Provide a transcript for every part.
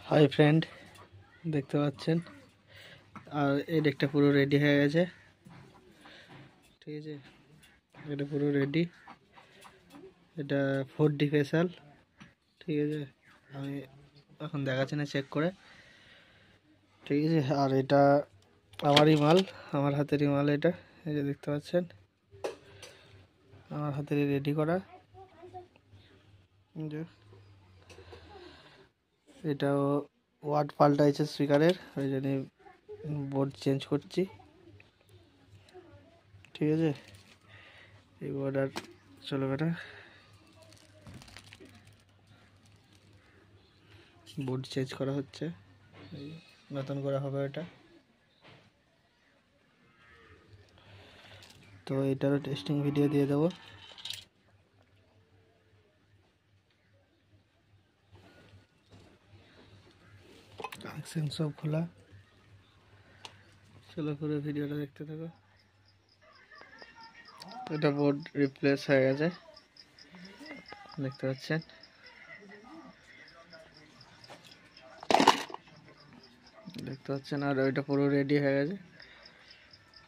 Hi friend, দেখতে পাচ্ছেন আর এই ডেকটা পুরো রেডি হয়ে গেছে। ঠিক আছে, এটা পুরো রেডি। এটা 4D ফেশাল। ঠিক আছে, আমি এখন দেখাচ্ছি না, চেক করে। ঠিক আছে, আর এটা আমারই মাল, আমার হাতেরই মাল এটা। এই যে দেখতে পাচ্ছেন, আমার হাতেরই রেডি করা। যে এটাও ওয়াট পাল্টাইছে স্পিকারের, ওই জন্য বোর্ড চেঞ্জ করছি। ঠিক আছে, এই বোর্ড আর চলবে না, বোর্ড চেঞ্জ করা হচ্ছে, নতুন করে হবে এটা। তো এটারও টেস্টিং ভিডিও দিয়ে দেবো। কানেকশন সব খোলা, চলো পুরো ভিডিওটা দেখতে থাকো। এটা বোর্ড রিপ্লেস হয়ে গেছে, দেখতে পাচ্ছেন। দেখতে পাচ্ছেন, আর ওইটা পুরো রেডি হয়ে গেছে।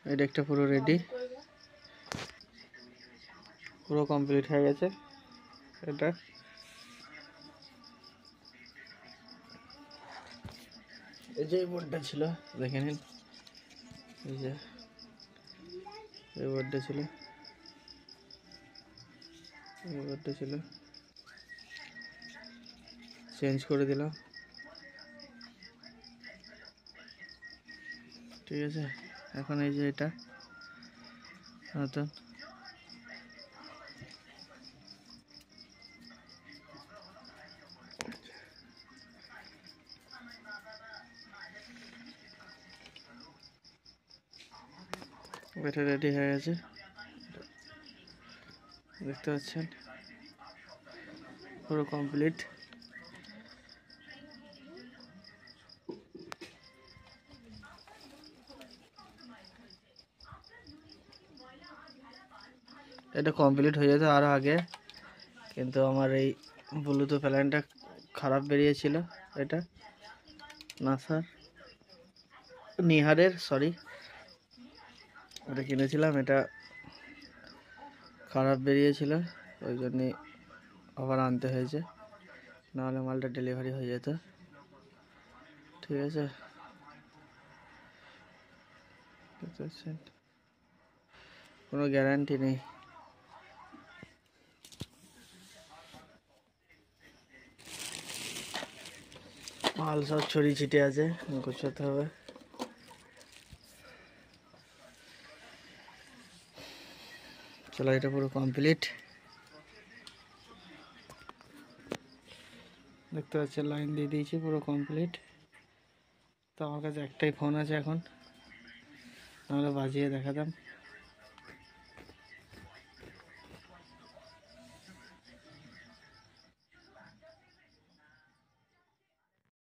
এই ডেকটা পুরো রেডি, পুরো কমপ্লিট হয়ে গেছে। এটা এই যে বোর্ডটা ছিল, দেখে নিন। এই যে এই বোর্ডটা ছিল, এই বোর্ডটা ছিল, চেঞ্জ করে দিলাম। ঠিক আছে, এখন এই যে এটা নতুন। এটা রেডি হয়ে গেছে, দেখতে পাচ্ছেন, পুরো কমপ্লিট। এটা কমপ্লিট হয়ে যেত আরও আগে, কিন্তু আমার এই ব্লুটুথ প্যানেলটা খারাপ বেরিয়েছিল। এটা নাসার নিহারের, সরি, ওটা কিনেছিলাম, এটা খারাপ বেরিয়েছিল, ওই জন্যে আবার আনতে হয়েছে, নাহলে মালটা ডেলিভারি হয়ে যেত। ঠিক আছে, বুঝতে পারছেন, কোনো গ্যারান্টি নেই। মাল সব ছড়িয়ে ছিটে আছে, গোছাতে হবে। চলো, এটা পুরো কমপ্লিট। দেখতে পাচ্ছেন, লাইন দিয়ে দিয়েছি, পুরো কমপ্লিট। তো আমার কাছে একটাই ফোন আছে এখন, নাহলে বাজিয়ে দেখাতাম।